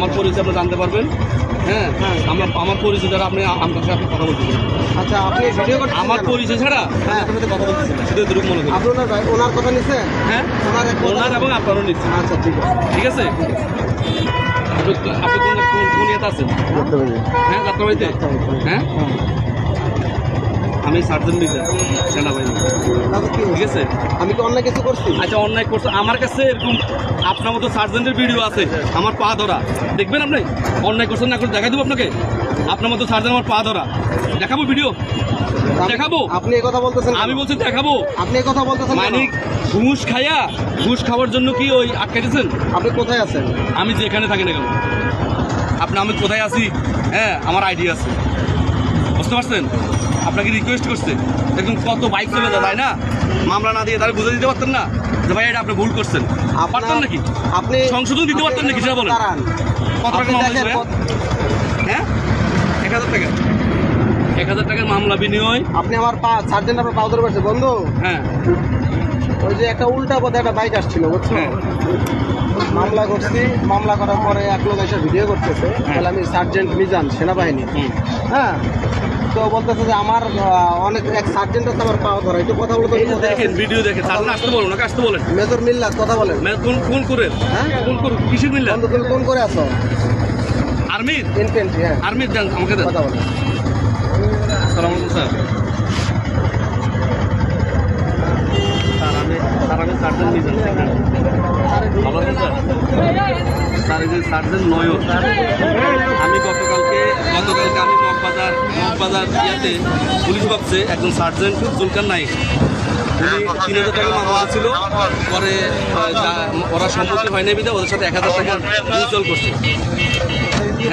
আমার পরিচয় আপনি জানতে পারবেন। হ্যাঁ, আমার পরিচয় ছাড়া আপনি আমার সাথে আপনি কথা বলতে পারেন। আচ্ছা, আপনি ভিডিও করতে আমার পরিচয় ছাড়া আপনার সাথে কথা বলতেছেন না, শুধু এতটুকু মনে করেন। আপনার ভাই ওনার কথা নিছেন? হ্যাঁ, ওনার এবং আপনারও নিচ্ছি। আচ্ছা, ঠিক আছে, ঠিক আছে। আপনি কোন ইয়েতে আছেন? হ্যাঁ, যাত্রাবাড়িতে। হ্যাঁ, আমি সার্জন মিজান, সেনাবাহিনী। ঠিক আছে। আমি কি অন্যায় কিছু করছি? আচ্ছা, অন্যায় করছে আমার কাছে এরকম আপনার মতো সার্জেন্টের ভিডিও আছে, আমার পা ধরা। দেখবেন আপনি অন্যায় করছেন না করে দেখাই দেবো আপনাকে। আপনার মতো সার্জেন্ট আমার পা ধরা দেখাবো, ভিডিও দেখাবো। আপনি এই কথা বলতেছেন? আমি বলছি দেখাবো। আপনি এই কথা বলতেছেন মানে ঘুষ খাওয়ার জন্য কি ওই আটকাইতেছেন? আপনি কোথায় আছেন? আমি যেখানে থাকি না কেন, আমি কোথায় আছি, হ্যাঁ আমার আইডি আছে, বুঝতে পারছেন? আপনাকে রিকোয়েস্ট করছে, দেখুন কত বাইক চলে যায়, তাই না? মামলা না দিয়ে তাহলে বুঝে দিতে পারতেন না যে ভাই এটা আপনি ভুল করছেন? পারতেন নাকি? আপনি সংশোধন দিতে পারতেন নাকি সেটা বলেন। কত টাকা মামলা ছিল? হ্যাঁ, 1000 টাকা। 1000 টাকার মামলা বিনিময় আপনি আমার সার্জেন্ট আপনার পাও ধরে পারছে বন্ধু। হ্যাঁ, ওই যে একটা উল্টা পথে একটা বাইক আসছিল, বুঝছো? হ্যাঁ। মামলা করছি, মামলা করার পরে এক লোক এসে ভিডিও করতেছে, তাহলে আমি সার্জেন্ট মিজান, সেনাবাহিনী। হ্যাঁ, তো বলতেছে যে আমার অনেক এক সার্জেন্ট আছে আমার পাও ধরা, একটু কথা বলতে। দেখেন ভিডিও দেখেন, আসতে বলুন না, আসতে বলেন। মেজর মিল্লাত, কথা বলেন। কোন করে? হ্যাঁ, কোন করে? কিসের মিল্লাত? তুমি কোন করে আছো? আর্মির। ইনফেন্ট্রি। হ্যাঁ, আর্মির দেন, আমাকে দেন। কথা বলেন। আসসালামু আলাইকুম স্যার। আমি সার্জেন্ট মিজান। ভালো আছেন স্যার? স্যার এই যে সার্জেন্ট নয়ন, আমি গতকালকে আমি মগবাজার ইয়াতে পুলিশ বক্সে একজন সার্জেন্ট জুলকার নাইক, উনি 3000 টাকা মামলা ছিল, পরে ওরা সম্মতি হয় নাই বিধায় ওদের সাথে 1000 টাকা মিউচুয়াল করছে।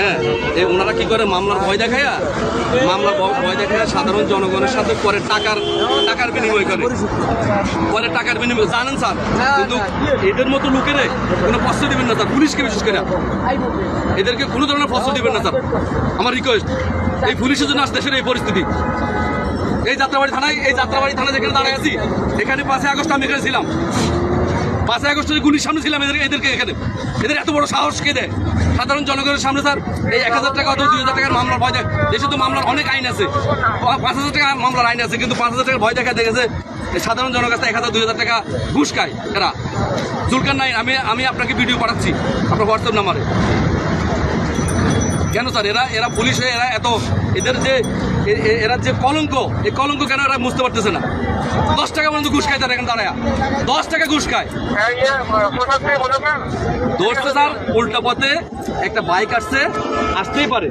হ্যাঁ, ওনারা কি করে মামলার ভয় দেখায়া সাধারণ জনগণের সাথে পরে টাকার বিনিময় করে, টাকার বিনিময় জানেন স্যার। কিন্তু এদের মতো লোকেরে কোনো প্রশ্ন দিবেন না স্যার, পুলিশকে বিশেষ করে এদেরকে কোনো ধরনের প্রশ্ন দিবেন না স্যার, আমার রিকোয়েস্ট। এই পুলিশের জন্য আজ দেশের এই পরিস্থিতি। এই যাত্রাবাড়ি থানায় যেখানে দাঁড়ায় আছি, এখানে 5 আগস্ট আমি এখানে ছিলাম। 5 আগস্টের গুলির সামনে ছিলাম। এদেরকে এখানে এদের এত বড় সাহস কে দেয় সাধারণ জনগণের সামনে? স্যার, এই 1000 টাকা অথবা 2000 টাকার মামলার ভয় দেয়। দেশে তো মামলার অনেক আইন আছে, 5000 টাকা মামলার আইন আছে, কিন্তু 5000 টাকার ভয় দেখা দেখেছে সাধারণ জনগণের কাছে 1000-2000 টাকা ঘুষ খায় এরা। জুলকার নাইন, আমি আপনাকে ভিডিও পাঠাচ্ছি আপনার হোয়াটসঅ্যাপ নাম্বারে। কেন স্যার এরা পুলিশ হয়ে এরা যে কলঙ্ক, এই কলঙ্ক কেন এরা বুঝতে পারতেছে না? 10 টাকা পর্যন্ত ঘুষ খায় তারা এখানে দাঁড়ায়, 10 টাকা ঘুষ খায়। ধরছে স্যার উল্টা পথে একটা বাইক আসতেই পারে।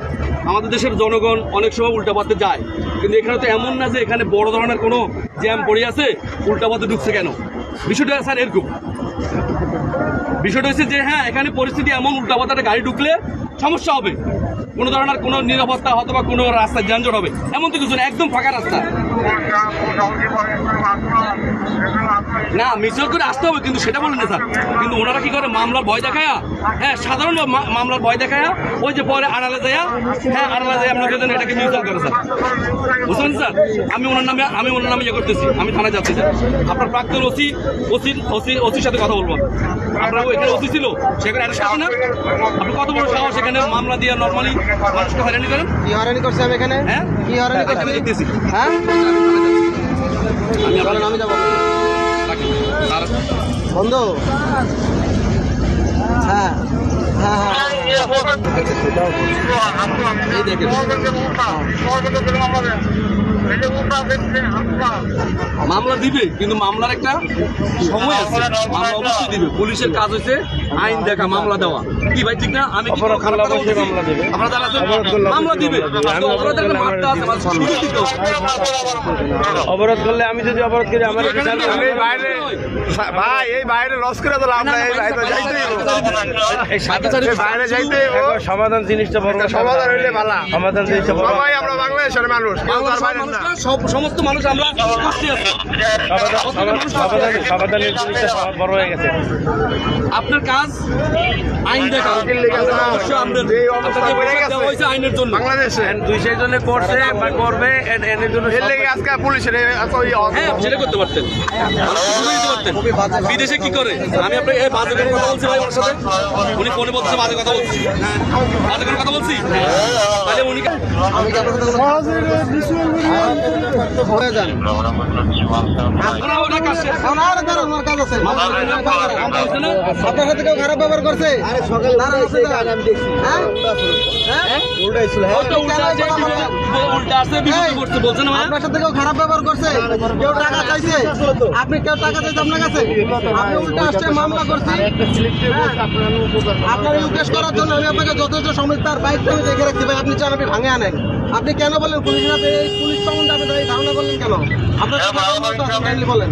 আমাদের দেশের জনগণ অনেক সময় উল্টা পথে যায়, কিন্তু এখানে তো এমন না যে এখানে বড় ধরনের কোনো জ্যাম পড়ে আছে, উল্টা পথে ঢুকছে কেন? বিষয়টা স্যার এরকম। বিষয়টা হচ্ছে যে হ্যাঁ, এখানে পরিস্থিতি এমন, উল্টা পথে গাড়ি ঢুকলে সমস্যা হবে, কোনো ধরনের কোনো নিরাপত্তা হয়তো বা কোনো রাস্তায় যানজট হবে, এমন তো কিছু না, একদম ফাঁকা রাস্তা। না, মিছিল করে আসতে হবে, কিন্তু সেটা বলেন না স্যার। কিন্তু ওনারা কি করে মামলার ভয় দেখায়া, হ্যাঁ সাধারণ মামলার ভয় দেখায়া ওই যে পরে আড়ালে যায়, হ্যাঁ আড়ালে যায় আপনাকে এটাকে মিউচুয়াল করে স্যার, বুঝলেন স্যার? আমি ওনার নামে ইয়ে করতেছি, আমি থানায় যাচ্ছি স্যার। আপনার প্রাক্তন ওসির সাথে কথা বলবো। আপনার এখানে ওসি ছিল, সেখানে অ্যারেস্ট করছে না? আপনি কত বড় সাহস এখানে মামলা দিয়ে নর্মালি মানুষকে হয়রানি করেন? কি হয়রানি করছে আমি এখানে? হ্যাঁ, কি হয়রানি করছি আমি দেখতেছি। হ্যাঁ, আমি যাবো বন্ধু। হ্যাঁ হ্যাঁ হ্যাঁ, এই দেখেন মামলা দিবে, কিন্তু মামলার একটা সময় আছে, মামলা অবশ্যই দিবে। পুলিশের কাজ হচ্ছে আইন দেখা, মামলা দেওয়া। কি ভাই ঠিক না? আমি কি খারাপ কথা বলছি? আপনারা যারা আছেন মামলা দিবে, অপরাধের একটা মাত্রা আছে, সুযোগ দিতে হবে। অবরোধ করলে আমি যদি অবরোধ করি আমার ভাই এই বাইরে লস করে দিলাম, বাইরে যাইতে সমাধান জিনিসটা বড়, সমাধান হইলে ভালো, সমাধান জিনিসটা বড়। ভাই আমরা বাংলাদেশের মানুষ, সমস্ত মানুষ আমরা কষ্টে আছি। সমাধানের জিনিসটা বড় হয়ে গেছে। আপনার কাজ কাজ আইন দেখা অবশ্যই আমরা আপনাকে দেওয়া হয়েছে আইনের জন্য বাংলাদেশে 200 জনে করছে বা করবে এর জন্য আজকে পুলিশের হ্যাঁ সেটা করতে পারতেন দিতে পারতেন বিদেশে কি করে আমি আপনাকে বাজে কোনো কথা বলছি ভাই ওর সাথে উনি ফোনে বলছে বাজে কথা বলছি বাজে কোনো কথা বলছি তাহলে উনি আমি কি আপনার হয়ে যান আপনারা ওনার কাছে আমার দ্বারা আমার কাজ আছে আপনার সাথে কেউ খারাপ ব্যবহার করছে উল্টা আছে বিপদে পড়ছে বলছেন না আপনার সাথে কেউ খারাপ ব্যবহার করছে কেউ টাকা চাইছে আপনি কেউ টাকা চাইছে আপনার কাছে আপনি উল্টা আসছে মামলা করছি আপনার ইউকেশ করার জন্য আমি আপনাকে যথেষ্ট সময় তার বাইক আমি দেখে রাখছি ভাই আপনি চান আপনি ভাঙে আনেন আপনি কেন বলেন পুলিশের হাতে এই পুলিশ সম্বন্ধে আপনি ধারণা করলেন কেন আপনার বলেন